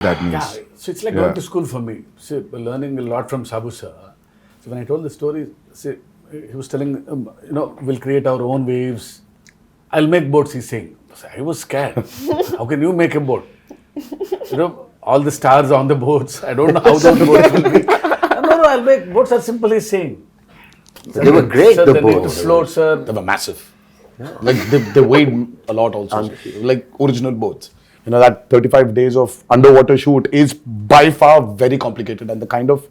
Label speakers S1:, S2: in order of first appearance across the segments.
S1: that means.
S2: Yeah, so it's like going to school for me. See, learning a lot from Sabu sir. So when I told the story, see, he was telling, we'll create our own waves. I'll make boats, he's saying. So I was scared. How can you make a boat? All the stars on the boats. I don't know how those boats will be. No, I'll make boats are simple, he's saying.
S3: They were great,
S2: sir,
S3: the
S2: they need to
S3: boats.
S2: float, sir.
S4: They were massive. Yeah. Like they weighed a lot also. Like original boats. That 35 days of underwater shoot is by far very complicated, and the kind of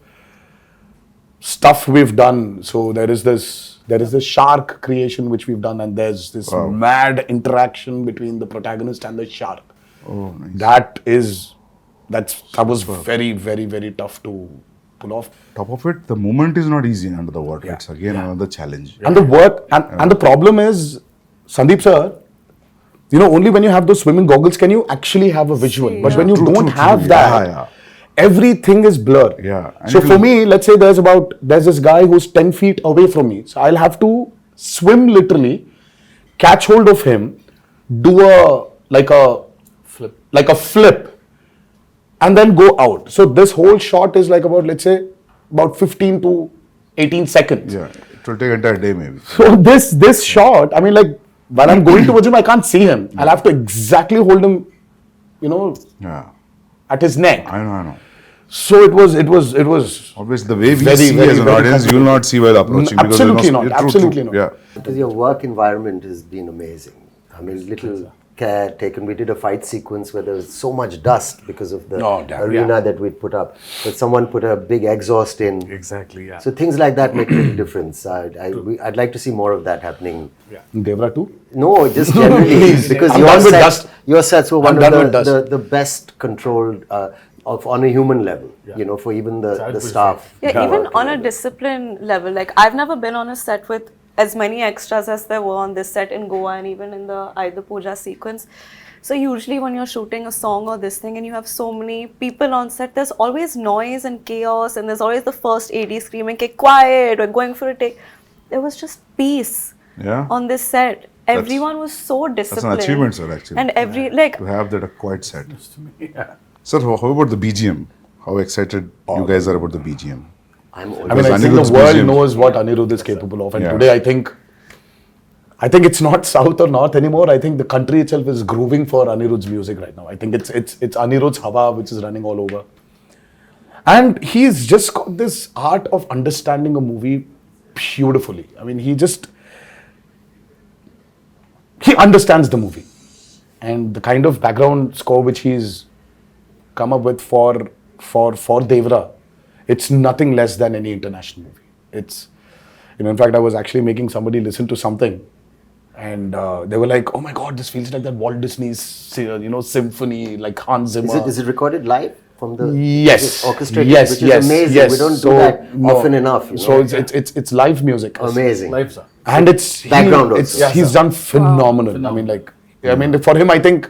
S4: stuff we've done. So there is this shark creation which we've done, and there's this mad interaction between the protagonist and the shark.
S1: Oh, nice.
S4: That was very, very, very tough to pull off.
S1: Top of it, the movement is not easy under the water. It's again another challenge.
S4: And the work and the problem is, Sandeep sir, only when you have those swimming goggles can you actually have a visual. But when you don't have that, everything is blur.
S1: Yeah.
S4: So for me, let's say there's this guy who's 10 feet away from me. So I'll have to swim literally, catch hold of him, do a flip, and then go out. So this whole shot is like about 15 to 18 seconds.
S1: Yeah, it will take an entire day maybe.
S4: So this shot, when I'm going towards him, I can't see him. I'll have to exactly hold him, at his neck.
S1: I know.
S4: So it was.
S1: Obviously, the way we see as an audience, you will not see while approaching.
S4: Absolutely not. Absolutely not.
S1: Yeah.
S3: Because your work environment has been amazing. Little care taken. We did a fight sequence where there was so much dust because of the arena that we'd put up. But someone put a big exhaust in.
S2: Exactly, yeah.
S3: So things like that make a big difference. I'd like to see more of that happening.
S2: Yeah.
S4: Devra too?
S3: No, just generally. Because your sets were one of the best controlled on a human level, for even the staff.
S5: Yeah, even on a discipline level. Like, I've never been on a set with as many extras as there were on this set in Goa and even in the Aida Puja sequence. So usually when you're shooting a song or this thing and you have so many people on set, there's always noise and chaos, and there's always the first AD screaming, "Okay, quiet, we're going for a take." There was just peace on this set. Everyone was so disciplined.
S1: That's an achievement, sir, actually.
S5: And
S1: to have that a quiet set.
S2: Yeah.
S1: Sir, how about the BGM? How excited you guys are about the BGM?
S4: I think the world knows what Anirudh is capable of, and today I think it's not South or North anymore. I think the country itself is grooving for Anirudh's music right now. I think it's Anirudh's Hawa which is running all over, and he's just got this art of understanding a movie beautifully. He understands the movie, and the kind of background score which he's come up with for Devra. It's nothing less than any international movie. It's, in fact, I was actually making somebody listen to something, and they were like, "Oh my God, this feels like that Walt Disney's, symphony, like Hans Zimmer."
S3: Is it recorded live from the
S4: orchestrated?
S3: Which is amazing.
S4: Yes.
S3: We don't do that often enough.
S4: So it's live music.
S3: Amazing.
S2: Live, sir.
S4: And it's
S3: background also.
S4: He's done phenomenal. Wow. For him, I think.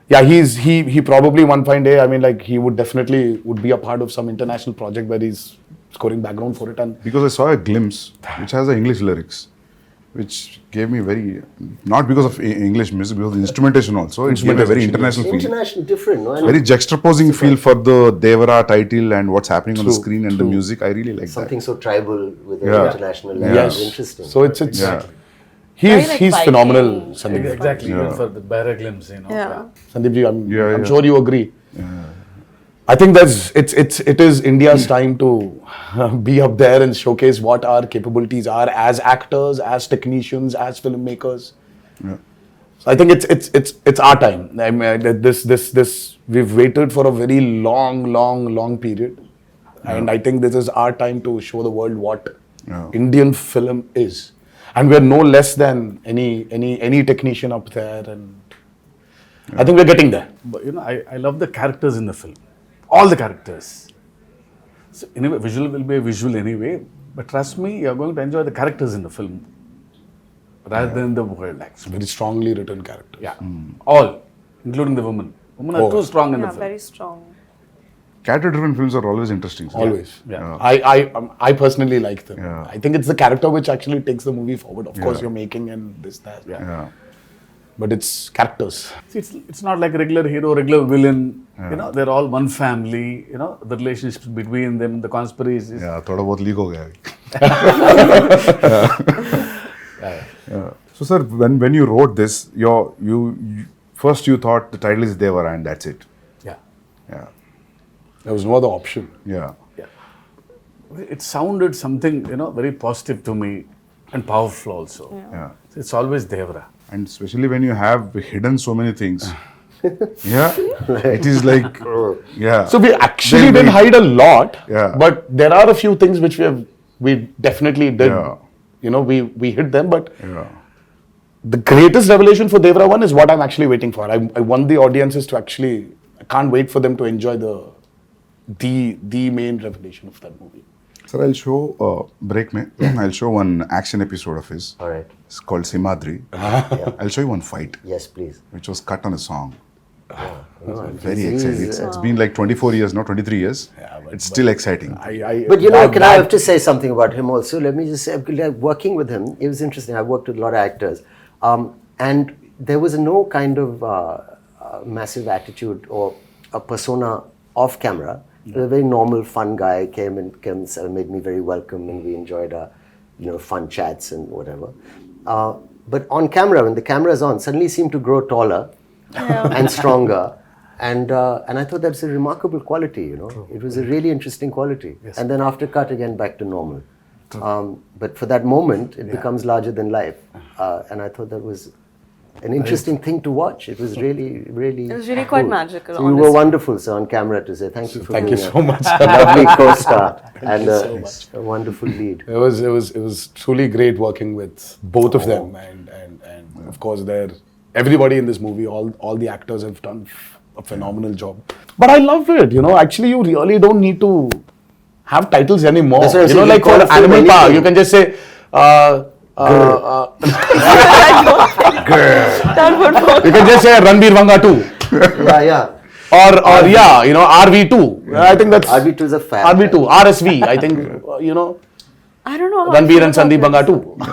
S4: Yeah, he probably one fine day, he would definitely be a part of some international project where he's scoring background for it. And
S1: because I saw a glimpse which has the English lyrics, which gave me not because of English music, because of the instrumentation also, it gave a very international feel.
S3: International, different, no?
S1: Very juxtaposing feel for the Devara title and what's happening on the screen and the music. I really like
S3: Something
S1: that.
S3: so tribal with an international level.
S4: Yes.
S3: Interesting.
S4: So it's He's phenomenal, Sandeep.
S2: Exactly, even for the better glimpse,
S4: Sandeep ji, I'm sure you agree. Yeah. I think it is India's time to be up there and showcase what our capabilities are as actors, as technicians, as filmmakers. Yeah. So I think it's our time. We've waited for a very long period, and I think this is our time to show the world what Indian film is. And we're no less than any technician up there, and I think we're getting there.
S2: But I love the characters in the film, all the characters. So anyway, visual will be a visual anyway. But trust me, you're going to enjoy the characters in the film rather than the world. Actually,
S4: very strongly written characters.
S2: Yeah, all, including the women. Women are too strong in the film.
S5: Very strong.
S1: Character-driven films are always interesting. So.
S4: Always. Yeah. I personally like them. Yeah. I think it's the character which actually takes the movie forward. Of course, you're making and this, that.
S2: Yeah.
S4: but it's characters.
S2: See, it's not like regular hero, regular villain. You know, they're all one family. You know, the relationships between them, the conspiracies.
S1: Yeah, थोड़ा बहुत leak हो गया अभी. So sir, when you wrote this, you first you thought the title is Devara and that's it.
S2: Yeah.
S1: Yeah.
S4: There was no other option.
S1: Yeah.
S2: It sounded something, you know, very positive to me and powerful also.
S1: Yeah.
S2: It's always Devara.
S1: And especially when you have hidden so many things. Yeah. It is like, yeah.
S4: So we actually didn't hide a lot,
S1: Yeah.
S4: but there are a few things which we definitely did.
S1: Yeah.
S4: You know, we hid them, but
S1: Yeah.
S4: the greatest revelation for Devara 1 is what I'm actually waiting for. I want the audiences to actually, I can't wait for them to enjoy the main revelation of that movie.
S1: Sir, I'll show break mein. I'll show one action episode of his.
S3: All right.
S1: It's called Simadri. I'll show you one fight,
S3: Yes, please.
S1: which was cut on a song. Very
S3: He's,
S1: exciting. It's been like 24 years, not 23 years. It's still exciting.
S3: But you know, I have to say something about him also? Let me just say, like, working with him, it was interesting. I worked with a lot of actors. And there was no kind of massive attitude or a persona off camera. He was a very normal, fun guy, came and made me very welcome, and we enjoyed our, fun chats and whatever. But on camera, when the camera is on, suddenly he seemed to grow taller and stronger. And I thought that's a remarkable quality, It was a really interesting quality. Yes. And then after cut, again, back to normal. But for that moment, it becomes larger than life. And I thought that was an interesting thing to watch. It was really, really
S5: It was really quite magical,
S3: So you were wonderful, sir, on camera to say thank you for
S4: Thank
S3: being
S4: you so much.
S3: a lovely co-star and
S4: so much.
S3: a wonderful lead.
S4: It was truly great working with both of them, and of course everybody in this movie, all the actors have done a phenomenal job. But I love it, Actually, you really don't need to have titles anymore.
S3: That's what I'm saying,
S4: Like
S3: you
S4: for
S3: call a film
S4: Animal Power,
S3: anything.
S4: you can just say.
S5: That would work.
S4: You can just say Ranbir Vanga 2.
S3: Yeah.
S4: Or RV2. I think that's
S3: RV2 is a fab.
S4: RV2, RSV. I think
S5: I don't know how
S4: Ranbir
S5: I
S4: and
S5: feel
S4: Sandeep
S5: about
S4: Vanga
S5: this.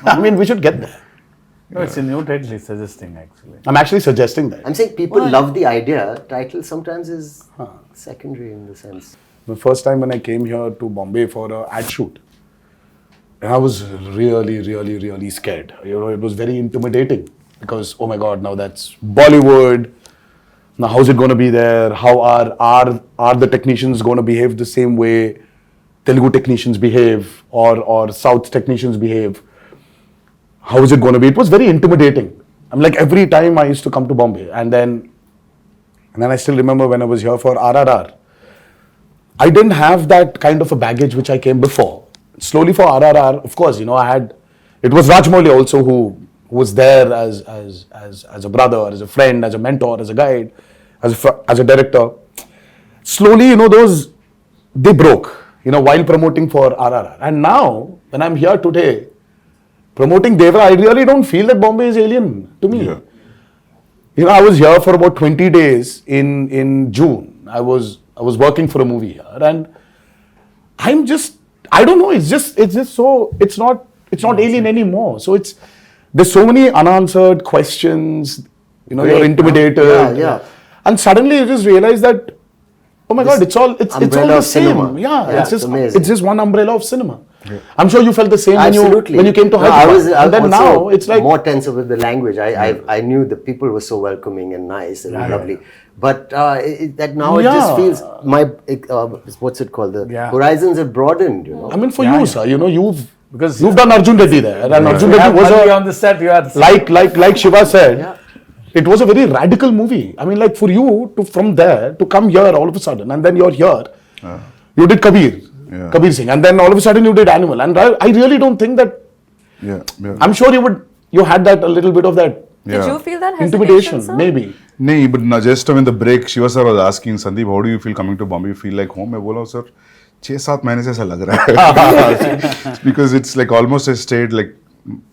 S4: 2. I mean, we should get there.
S2: No, it's a new title he's suggesting, actually.
S4: I'm actually suggesting that.
S3: I'm saying people love the idea. Title sometimes is secondary in the sense.
S4: The first time when I came here to Bombay for an ad shoot, and I was really, really, really scared. It was very intimidating because, oh my God, now that's Bollywood. Now how's it going to be there? How are the technicians going to behave the same way Telugu technicians behave or South technicians behave? How is it going to be? It was very intimidating. I'm like, every time I used to come to Bombay, and then I still remember when I was here for RRR, I didn't have that kind of a baggage which I came before. Slowly for RRR, of course, it was Rajmouli also who was there as a brother, as a friend, as a mentor, as a guide, as a director. Slowly, they broke, while promoting for RRR. And now, when I'm here today, promoting Devara, I really don't feel that Bombay is alien to me. Yeah. I was here for about 20 days in June. I was working for a movie here, and I don't know, it's not alien anymore. So there's so many unanswered questions, you're intimidated.
S3: Yeah.
S4: And suddenly you just realize that, oh my God, it's all the
S3: umbrella of
S4: same.
S3: cinema.
S4: Yeah,
S3: It's amazing.
S4: it's just one umbrella of cinema. Yeah. I'm sure you felt the same
S3: Absolutely.
S4: when you came to
S3: No,
S4: Hyderabad.
S3: I
S4: And then
S3: also
S4: now it's like
S3: more tense with the language. I knew the people were so welcoming and nice and lovely. But that now it just feels what's it called? The horizons have broadened.
S4: I mean, for you, sir,
S2: Because
S4: you've done Arjun Reddy there, and Arjun
S2: you
S4: Reddy
S2: have
S4: was
S2: money on the set. You had
S4: like Shiva said, it was a very radical movie. I mean, like for you from there to come here all of a sudden, and then you're here, you did Kabir Singh, and then all of a sudden you did Animal, and I really don't think that.
S1: Yeah.
S4: I'm sure you had that a little bit of that
S5: Did you feel that
S4: intimidation,
S5: hesitation, sir?
S4: maybe.
S1: No, but just in the break, Shiva sir was asking Sandeep, how do you feel coming to Bombay? You feel like home? I told sir, 6-7 महीने से ऐसा लग रहा है. Because it's like almost I stayed like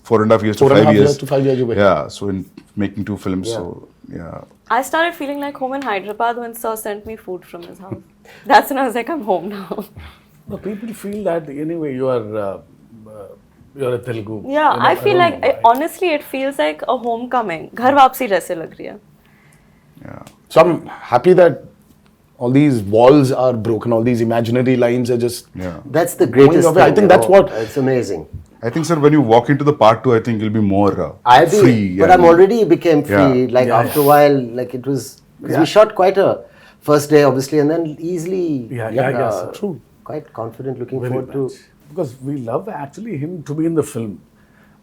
S1: 4.5 years to 5 years.
S4: to 5 years you were.
S1: Yeah, so in making 2 films, so yeah.
S5: I started feeling like home in Hyderabad when Sir sent me food from his house. That's when I was like, I'm home now.
S2: No, people feel that anyway. You are you're a Telugu.
S5: Yeah, I feel
S2: don't
S5: like
S2: know why.
S5: honestly, it feels like a homecoming. घर वापसी जैसे लग रही है.
S1: Yeah.
S4: So I'm happy that all these walls are broken, all these imaginary lines are just.
S1: Yeah.
S3: That's the greatest
S4: away. I
S3: thing.
S4: think
S3: you
S4: that's
S3: know.
S4: what-
S3: It's amazing.
S1: I think, sir, when you walk into the part 2, I think you'll be more free.
S3: But I'm already became free.
S1: Yeah.
S3: Like
S2: Yeah,
S3: after a while, like it was. 'Cause we shot quite a first day, obviously, and then easily.
S2: Yeah,
S4: true.
S3: Quite confident, looking
S2: Very
S3: forward
S2: much. Because we love actually him to be in the film.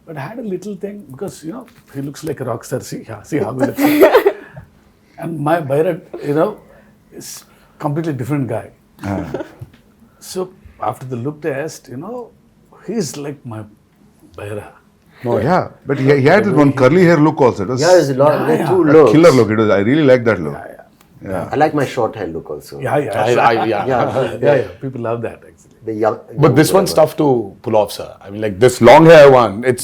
S2: But I had a little thing because he looks like a rock star. See how he looks like. And my Bharat, is completely different guy. So after the look test, he's like my Bharat.
S1: Yeah, but he had this one curly hair look also. It was
S3: to. Yeah, there's a lot. There are two
S1: a
S3: looks.
S1: killer look. It was. I really like that look.
S2: Yeah.
S3: I like my short hair look also.
S2: Yeah.
S3: Yeah.
S2: People love that actually.
S3: The young.
S4: But this one's tough to pull off, sir. I mean, like this long hair one, it's